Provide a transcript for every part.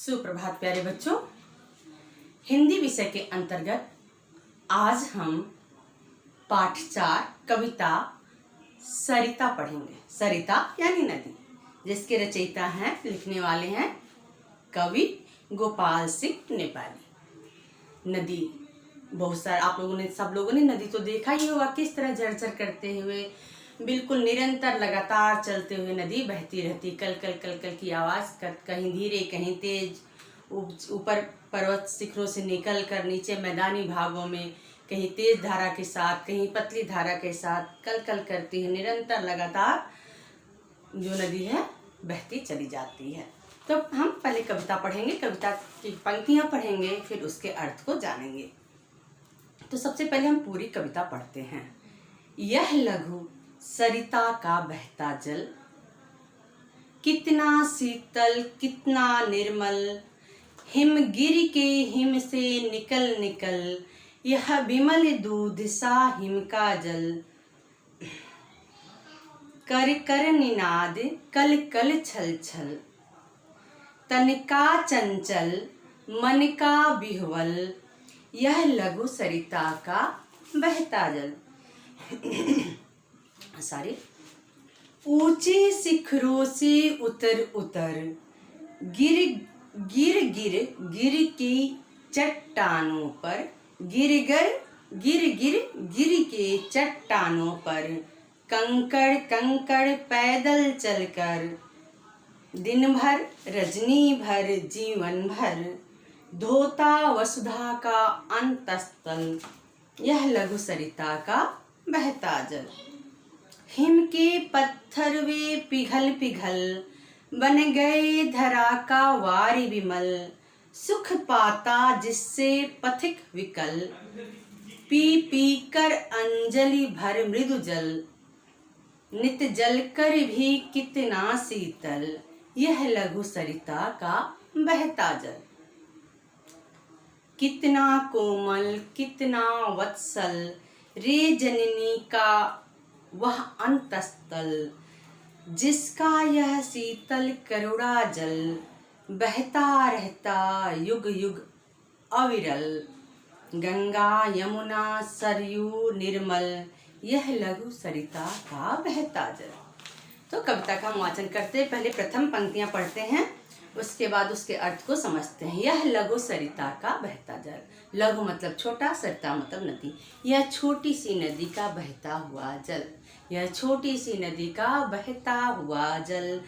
सुप्रभात प्यारे बच्चों। हिंदी विषय के अंतर्गत आज हम पाठ 4 कविता सरिता पढ़ेंगे। सरिता यानी नदी, जिसके रचयिता हैं, लिखने वाले हैं कवि गोपाल सिंह नेपाली। नदी बहुत सारा सब लोगों ने नदी तो देखा ही होगा, किस तरह झरझर करते हुए बिल्कुल निरंतर लगातार चलते हुए नदी बहती रहती। कल कल कल कल की आवाज़, कहीं धीरे कहीं तेज, ऊपर पर्वत शिखरों से निकल कर नीचे मैदानी भागों में कहीं तेज धारा के साथ कहीं पतली धारा के साथ कल कल करती है, निरंतर लगातार जो नदी है बहती चली जाती है। तो हम पहले कविता पढ़ेंगे, कविता की पंक्तियाँ पढ़ेंगे, फिर उसके अर्थ को जानेंगे। तो सबसे पहले हम पूरी कविता पढ़ते हैं। यह लघु सरिता का बहता जल, कितना शीतल कितना निर्मल, हिम गिर के हिम से निकल निकल, यह विमल दूध सा हिम का जल। कर कर निनाद कल कल छल छल, तन का चंचल मन का विह्वल, यह लघु सरिता का बहता जल। ऊंचे शिखरों से उतर उतर, गिर गिर गिर गिर की चट्टानों पर, गिर गिर के चट्टानों पर, कंकड़ कंकड़ पैदल चलकर, दिन भर रजनी भर जीवन भर, धोता वसुधा का अंतस्थल, यह लघु सरिता का बहता जल। हिम के पत्थर वे पिघल पिघल, बन गए धरा का वारी विमल, सुख पाता जिससे पथिक विकल, पी पी कर अंजलि भर मृदु जल, नित जल कर भी कितना शीतल, यह लघु सरिता का बहता जल। कितना कोमल कितना वत्सल, रे जननी का वह अंतस्थल, जिसका यह शीतल करुणा जल, बहता रहता युग युग अविरल, गंगा यमुना सरयू निर्मल, यह लघु सरिता का बहता जल। तो कविता का हम वाचन करते हैं। पहले प्रथम पंक्तियां पढ़ते हैं, उसके बाद उसके अर्थ को समझते हैं। यह लघु सरिता का बहता जल। लघु मतलब छोटा, सरिता मतलब नदी। यह छोटी सी नदी का बहता हुआ जल, यह छोटी सी नदी का बहता हुआ जल,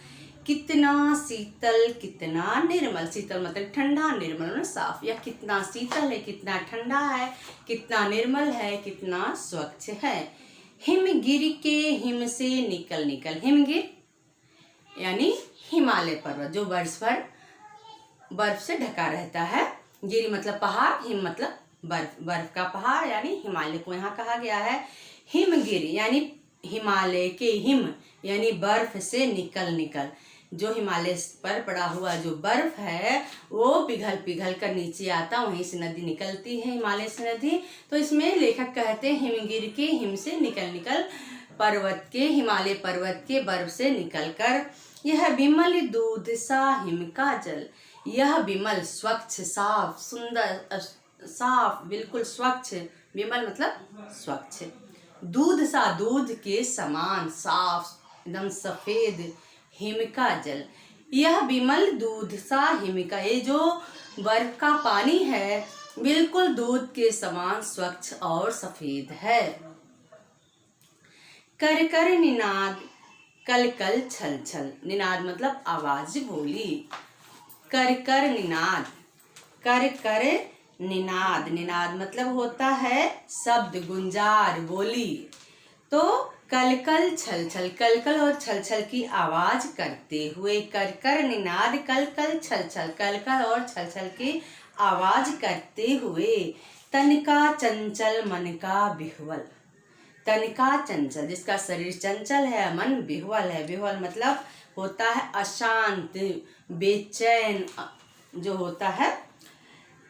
कितना शीतल कितना निर्मल। शीतल मतलब ठंडा, निर्मल मतलब साफ। यह कितना शीतल है, कितना ठंडा है, कितना निर्मल है, कितना स्वच्छ है। हिम गिर के हिम से निकल निकल, हिमगिर यानी हिमालय पर्वत, जो वर्ष भर बर्फ से ढका रहता है। गिरी मतलब पहाड़, हिम मतलब बर्फ, बर्फ का पहाड़ यानी हिमालय को यहाँ कहा गया है। हिमगिरी यानी हिमालय के, हिम यानी बर्फ से निकल निकल, जो हिमालय पर पड़ा हुआ जो बर्फ है वो पिघल पिघल कर नीचे आता, वहीं से नदी निकलती है, हिमालय से नदी। तो इसमें लेखक कहते हैं हिमगिर के हिम से निकल निकल, पर्वत के, हिमालय पर्वत के बर्फ से निकल कर, यह विमल दूध सा हिम का जल, यह विमल स्वच्छ साफ सुंदर साफ बिल्कुल स्वच्छ, विमल मतलब स्वच्छ, दूध सा दूध के समान साफ एकदम सफेद, हिम का जल, यह विमल दूध सा हिम का, ये जो बर्फ का पानी है बिल्कुल दूध के समान स्वच्छ और सफेद है। कर कर निनाद कल कल छल छल, निनाद मतलब आवाज बोली। कर कर निनाद, कर कर निनाद, निनाद मतलब होता है शब्द, गुंजार, बोली। तो कल कल छल छल, कल कल और छल छल की आवाज करते हुए, कर कर निनाद कल कल छल छल, कल कल और छल छल की आवाज करते हुए, तन का चंचल मन का विह्वल, तन का चंचल जिसका शरीर चंचल है, मन विह्वल है। विह्वल मतलब होता है अशांत, बेचैन जो होता है,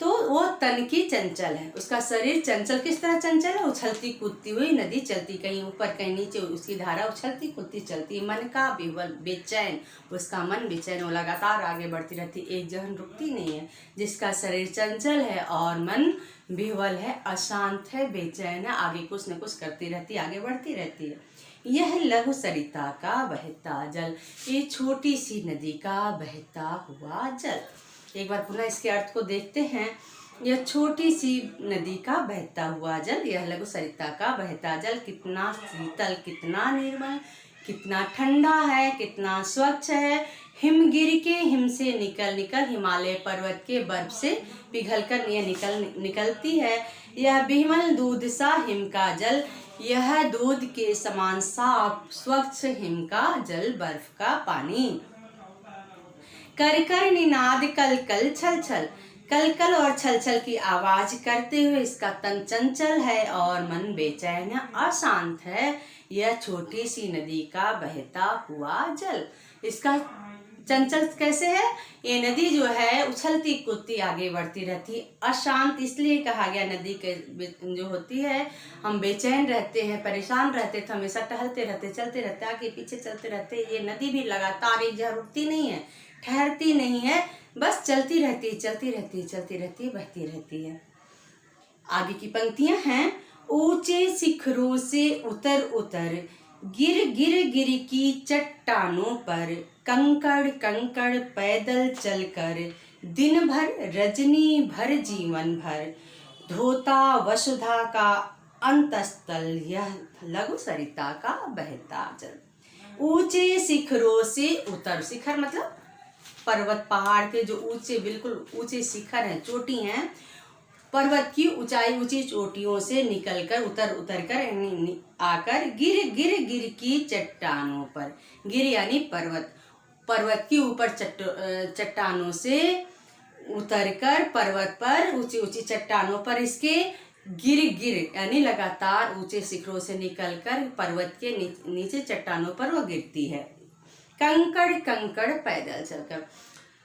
तो वो तन की चंचल है, उसका शरीर चंचल। किस तरह चंचल है? उछलती कूदती हुई नदी चलती, कहीं ऊपर कहीं नीचे उसकी धारा उछलती कूदती चलती। मन का विवल बेचैन, उसका मन बेचैन, वो लगातार आगे बढ़ती रहती, एक जगह रुकती नहीं है। जिसका शरीर चंचल है और मन विवल है, अशांत है, बेचैन है, आगे कुछ न कुछ करती रहती, आगे बढ़ती रहती है। यह लघु सरिता का बहता जल, ये छोटी सी नदी का बहता हुआ जल। एक बार पुनः इसके अर्थ को देखते हैं। यह छोटी सी नदी का बहता हुआ जल, यह लघु सरिता का बहता जल कितना शीतल, कितना निर्मल, कितना ठंडा है, कितना स्वच्छ है। हिमगिरी के हिम से निकल हिमालय पर्वत के बर्फ से पिघलकर यह निकलती है। यह बिमल दूध सा हिम का जल, यह दूध के समान साफ स्वच्छ हिम का जल, बर्फ का पानी। कर कर निनाद कल कल छल छल, कल कल और छल छल की आवाज करते हुए इसका तन चंचल है और मन बेचैन है, अशांत है। यह छोटी सी नदी का बहता हुआ जल, इसका चंचल कैसे है? ये नदी जो है उछलती कूदती आगे बढ़ती रहती, अशांत इसलिए कहा गया। नदी के जो होती है, हम बेचैन रहते हैं, परेशान रहते थे, हमेशा टहलते रहते, चलते रहते, आगे पीछे चलते रहते। ये नदी भी लगातार एक जगह रुकती नहीं है, ठहरती नहीं है, बस चलती रहती है, चलती रहती है, चलती रहती है, बहती रहती है। आगे की पंक्तियां हैं। ऊंचे शिखरों से उतर उतर, गिर गिर गिर की चट्टानों पर, कंकड़ कंकड़ पैदल चलकर, दिन भर रजनी भर जीवन भर, धोता वसुधा का अंतस्थल, यह लघु सरिता का बहता जल। ऊंचे शिखरों से उतर, शिखर मतलब पर्वत, पहाड़ के जो ऊंचे, बिल्कुल ऊंचे शिखर हैं, चोटी हैं, पर्वत की ऊंचाई, ऊंची चोटियों से निकलकर उतर कर आकर गिर गिर गिर की चट्टानों पर, गिर यानी पर्वत, पर्वत की ऊपर चट्टानों से उतरकर पर्वत पर, ऊंची ऊंची चट्टानों पर इसके गिर गिर यानी लगातार ऊंचे शिखरों से निकलकर पर्वत के नीचे चट्टानों पर वो गिरती है। कंकड़ कंकड़ पैदल चलकर,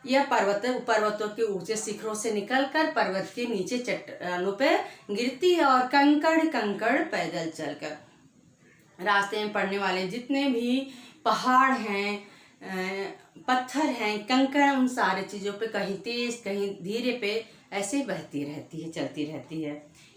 यह पर्वतों के ऊंचे शिखरों से निकलकर पर्वत के नीचे चट्टानों पे गिरती है। और कंकड़ कंकड़ पैदल चलकर, रास्ते में पड़ने वाले जितने भी पहाड़ हैं, पत्थर हैं, कंकड़, उन सारे चीज़ों पे कहीं तेज कहीं धीरे पे ऐसे बहती रहती है, चलती रहती है।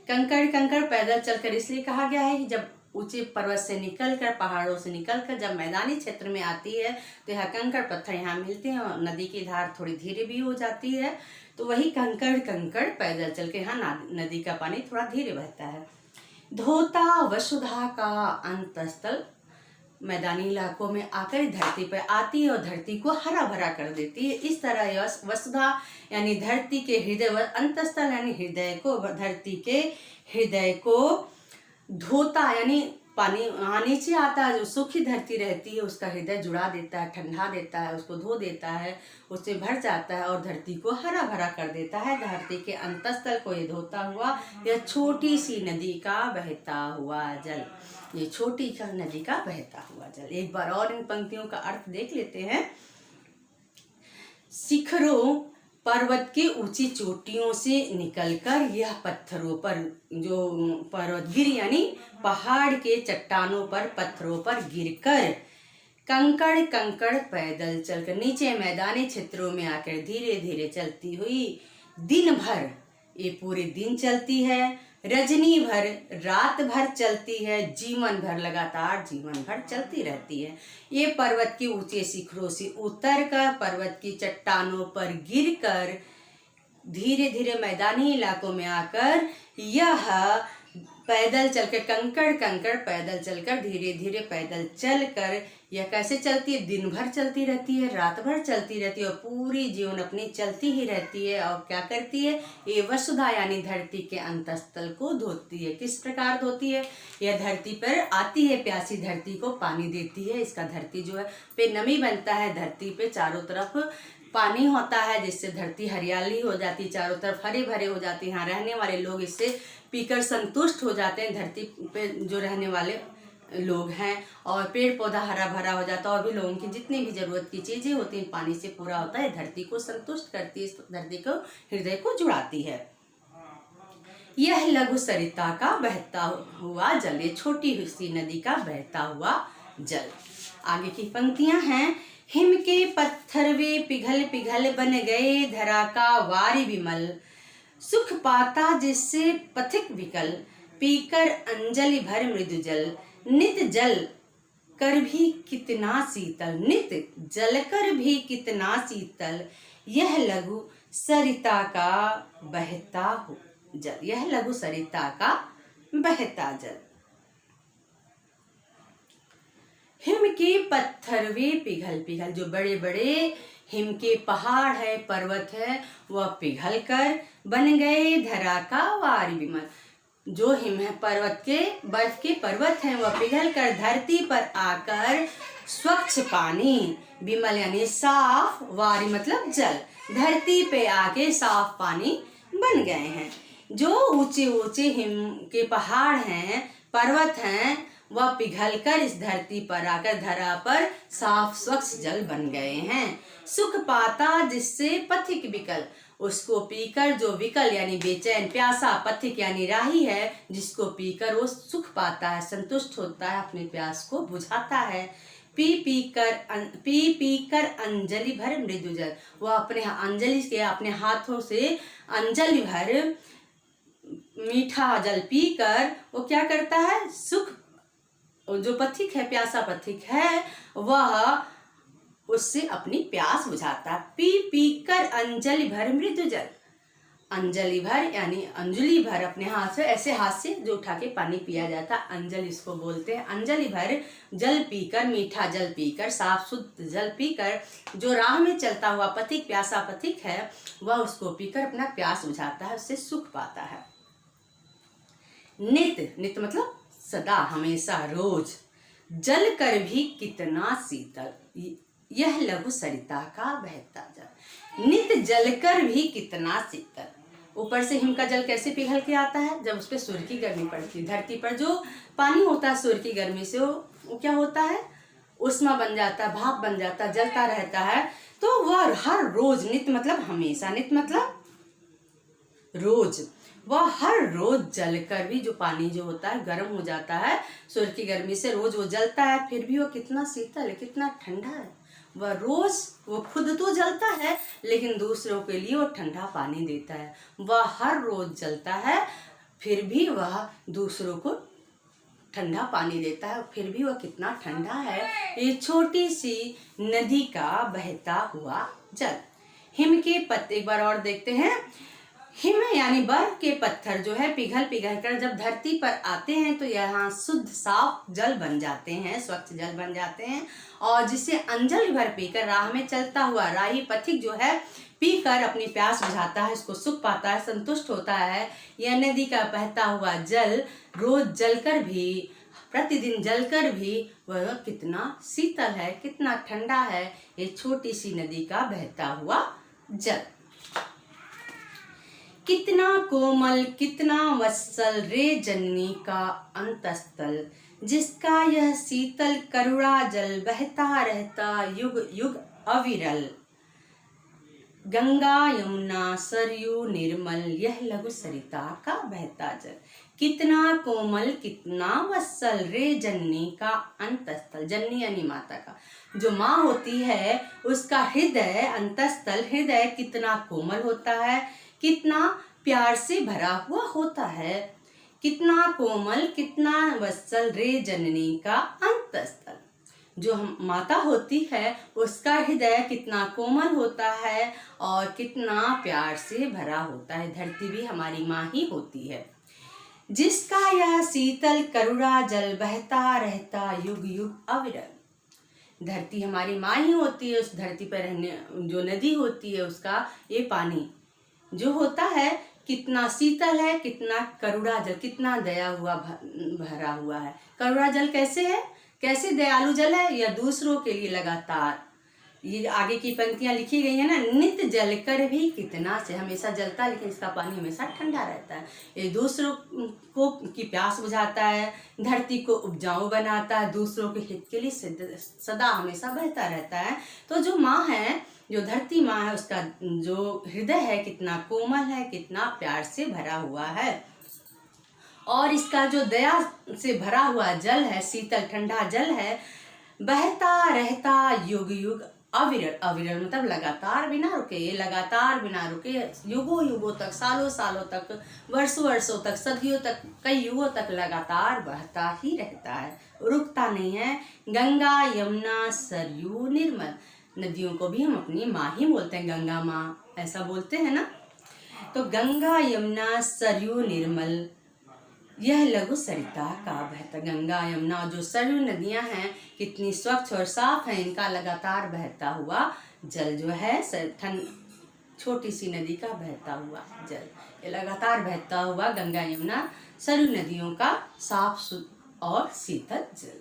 कंकड़ कंकड़ पैदल चलकर इसलिए कहा गया है कि जब ऊंचे पर्वत से निकलकर, पहाड़ों से निकलकर जब मैदानी क्षेत्र में आती है तो यह कंकड़ पत्थर यहाँ मिलते हैं और नदी की धार थोड़ी धीरे भी हो जाती है, तो वही कंकड़ कंकड़ पैदल चल के यहाँ नदी का पानी थोड़ा धीरे बहता है। धोता वसुधा का अंतस्थल, मैदानी इलाकों में आकर धरती पर आती है और धरती को हरा भरा कर देती है। इस तरह यह वसुधा यानी धरती के हृदय, अंतस्थल यानी हृदय को, धरती के हृदय को धोता यानी पानी वहाँ नीचे आता है, जो सूखी धरती रहती है उसका हृदय जुड़ा देता है, ठंडा देता है, उसको धो देता है, उससे भर जाता है और धरती को हरा भरा कर देता है। धरती के अंतस्थल को ये धोता हुआ, यह छोटी सी नदी का बहता हुआ जल, ये छोटी सी नदी का बहता हुआ जल। एक बार और इन पंक्तियों का अर्थ देख लेते हैं। शिखरों, पर्वत के ऊंची चोटियों से निकलकर यह पत्थरों पर, जो पर्वत गिर यानी पहाड़ के चट्टानों पर, पत्थरों पर गिरकर, कंकड़ कंकड़ पैदल चलकर, नीचे मैदानी क्षेत्रों में आकर धीरे धीरे चलती हुई, दिन भर, ये पूरे दिन चलती है, रजनी भर, रात भर चलती है, जीवन भर, लगातार जीवन भर चलती रहती है। ये पर्वत के ऊंचे शिखरों से उतरकर, पर्वत की चट्टानों पर गिरकर, धीरे धीरे मैदानी इलाकों में आकर यह पैदल चलकर, कंकड़ कंकड़ पैदल चलकर, धीरे धीरे पैदल चलकर यह कैसे चलती है? दिन भर चलती रहती है, रात भर चलती रहती है और पूरी जीवन अपनी चलती ही रहती है। और क्या करती है? ये वसुधा यानी धरती के अंतस्थल को धोती है। किस प्रकार धोती है? यह धरती पर आती है, प्यासी धरती को पानी देती है। इसका धरती जो है पे नमी बनता है, धरती पे चारों तरफ पानी होता है, जिससे धरती हरियाली हो जाती, चारों तरफ हरे भरे हो जाती है। यहाँ रहने वाले लोग इससे पीकर संतुष्ट हो जाते हैं, धरती पे जो रहने वाले लोग हैं, और पेड़ पौधा हरा भरा हो जाता है और भी लोगों की जितनी भी जरूरत की चीजें होती हैं पानी से पूरा होता है। धरती को संतुष्ट करती है, इस धरती को, हृदय को जुड़ाती है। यह लघु सरिता का बहता हुआ जल, ये छोटी सी नदी का बहता हुआ जल। आगे की पंक्तियां हैं, हिम के पत्थर वे पिघल पिघल बन गए, धरा का वारी विमल, सुख पाता जिससे पथिक विकल, पीकर अंजलि भर मृदु जल, नित जल कर भी कितना शीतल, नित जल कर भी कितना शीतल, यह लघु सरिता का बहता हो जल, यह लघु सरिता का बहता जल। हिम के पत्थर वे पिघल पिघल, जो बड़े बड़े हिम के पहाड़ है, पर्वत है, वह पिघल कर बन गए धरा का वारी विमल, जो हिम है पर्वत के, बर्फ के पर्वत हैं, वह पिघल कर धरती पर आकर स्वच्छ पानी, विमल यानी साफ, वारी मतलब जल, धरती पे आके साफ पानी बन गए हैं। जो ऊंचे ऊंचे हिम के पहाड़ हैं, पर्वत हैं, वह पिघलकर इस धरती पर आकर धरा पर साफ स्वच्छ जल बन गए हैं। सुख पाता जिससे पथिक विकल, उसको पीकर जो विकल यानी बेचैन, प्यासा, पथिक यानी राही है, जिसको पीकर वो सुख पाता है, संतुष्ट होता है, अपने प्यास को बुझाता है। पी पी कर अंजलि भर मृदु जल, वह अपने अंजलि के अपने हाथों से अंजलि भर मीठा जल पीकर वो क्या करता है, सुख, जो पथिक है, प्यासा पथिक है, वह उससे अपनी प्यास बुझाता। पी कर अंजलि भर मृदु जल, अंजलि भर यानी अंजलि भर, अपने हाथ से ऐसे हाथ से जो उठा के पानी पिया जाता, अंजलि इसको बोलते हैं। अंजलि भर जल पीकर, मीठा जल पीकर, साफ शुद्ध जल पीकर, जो राह में चलता हुआ पथिक, प्यासा पथिक है, वह उसको पीकर अपना प्यास बुझाता है, उससे सुख पाता है। नित, नित मतलब सदा, हमेशा, रोज, जल कर भी कितना शीतल, यह लघु सरिता का बहता जल, नित जल कर भी कितना शीतल। ऊपर से हिम का जल कैसे पिघल के आता है, जब उस पर सूर्य की गर्मी पड़ती है, धरती पर जो पानी होता है सूर्य की गर्मी से वो क्या होता है, उष्मा बन जाता है, भाप बन जाता है, जलता रहता है, तो वह हर रोज, नित मतलब हमेशा, नित मतलब रोज, वह हर रोज जलकर भी, जो पानी जो होता है गर्म हो जाता है सूर्य की गर्मी से, रोज वो जलता है, फिर भी वो कितना शीतल है, कितना ठंडा है। वह रोज, वो खुद तो जलता है लेकिन दूसरों के लिए वो ठंडा पानी देता है। वह हर रोज जलता है, फिर भी वह दूसरों को ठंडा पानी देता है, फिर भी वह कितना ठंडा है। ये छोटी सी नदी का बहता हुआ जल। हिम के पत्ते, एक बार और देखते हैं। हिम यानी बर्फ के पत्थर जो है पिघल पिघल कर जब धरती पर आते हैं तो यहाँ शुद्ध साफ जल बन जाते हैं, स्वच्छ जल बन जाते हैं, और जिसे अंजलि भर पीकर राह में चलता हुआ राही पथिक जो है पीकर अपनी प्यास बुझाता है, इसको सुख पाता है, संतुष्ट होता है। यह नदी का बहता हुआ जल रोज जलकर भी, प्रतिदिन जलकर भी वह कितना शीतल है, कितना ठंडा है, ये छोटी सी नदी का बहता हुआ जल। कितना कोमल कितना वत्सल रे जननी का अंतस्थल, जिसका यह शीतल करुणा जल बहता रहता युग युग अविरल। गंगा यमुना सरयू निर्मल, यह लघु सरिता का बहता जल। कितना कोमल कितना वत्सल रे जननी का अंतस्थल, जननी यानी माता का, जो माँ होती है उसका हृदय, अंतस्थल हृदय कितना कोमल होता है, कितना प्यार से भरा हुआ होता है। कितना कोमल कितना वत्सल रे जननी का अंतस्थल, जो हम माता होती है उसका हृदय कितना कोमल होता है और कितना प्यार से भरा होता है। धरती भी हमारी माँ ही होती है। जिसका यह शीतल करुणा जल बहता रहता युग युग अविरल। धरती हमारी माँ ही होती है, उस धरती पर रहने जो नदी होती है उसका ये पानी जो होता है कितना शीतल है, कितना करुणा जल, कितना दया हुआ भरा हुआ है। करुणा जल कैसे है, कैसे दयालु जल है, यह दूसरों के लिए लगातार, ये आगे की पंक्तियां लिखी गई है ना, नित जल कर भी कितना से, हमेशा जलता है लेकिन इसका पानी हमेशा ठंडा रहता है। ये दूसरों को की प्यास बुझाता है, धरती को उपजाऊ बनाता है, दूसरों के हित के लिए सदा हमेशा बहता रहता है। तो जो माँ है, जो धरती माँ है, उसका जो हृदय है कितना कोमल है, कितना प्यार से भरा हुआ है। और इसका जो दया से भरा हुआ जल है, शीतल ठंडा जल है, बहता रहता युग युग अविरल। अविरल मतलब लगातार बिना रुके, ये लगातार बिना रुके युगों युगों तक, सालों सालों तक, वर्षों वर्षों तक, सदियों तक, कई युगों तक लगातार बहता ही रहता है, रुकता नहीं है। गंगा यमुना सरयू निर्मल, नदियों को भी हम अपनी माँ ही बोलते हैं, गंगा माँ ऐसा बोलते हैं ना। तो गंगा यमुना सरयू निर्मल, यह लघु सरिता का बहता। गंगा यमुना जो सरयू नदियां हैं कितनी स्वच्छ और साफ हैं, इनका लगातार बहता हुआ जल जो है, छोटी सी नदी का बहता हुआ जल, ये लगातार बहता हुआ गंगा यमुना सरयू नदियों का साफ और शीतल जल।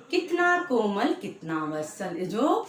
कितना कोमल कितना वत्सल, जो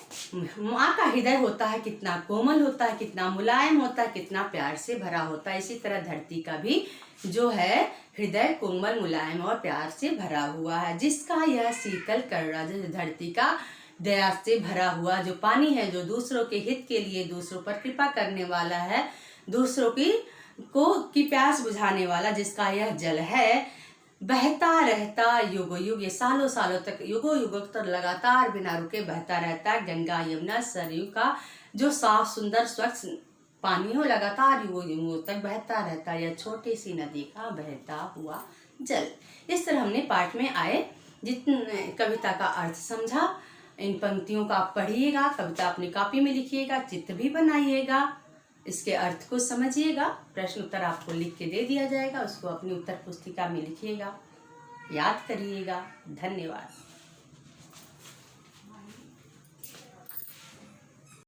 माँ का हृदय होता है कितना कोमल होता है, कितना मुलायम होता है, कितना प्यार से भरा होता है। इसी तरह धरती का भी जो है हृदय कोमल मुलायम और प्यार से भरा हुआ है। जिसका यह शीतल करुणा, जैसे धरती का दया से भरा हुआ जो पानी है, जो दूसरों के हित के लिए दूसरों पर कृपा करने वाला है, दूसरों की प्यास बुझाने वाला, जिसका यह जल है, बहता रहता युगो युग, ये सालों सालों तक, युगो युगों तक लगातार बिना रुके बहता रहता है। गंगा यमुना सरयू का जो साफ सुंदर स्वच्छ पानी हो, लगातार युगो युगों तक बहता रहता है, यह छोटी सी नदी का बहता हुआ जल। इस तरह हमने पाठ में आए जितने कविता का अर्थ समझा। इन पंक्तियों का आप पढ़िएगा, कविता अपनी कॉपी में लिखिएगा, चित्र भी बनाइएगा, इसके अर्थ को समझिएगा। प्रश्न उत्तर आपको लिख के दे दिया जाएगा, उसको अपनी उत्तर पुस्तिका में लिखिएगा, याद करिएगा। धन्यवाद।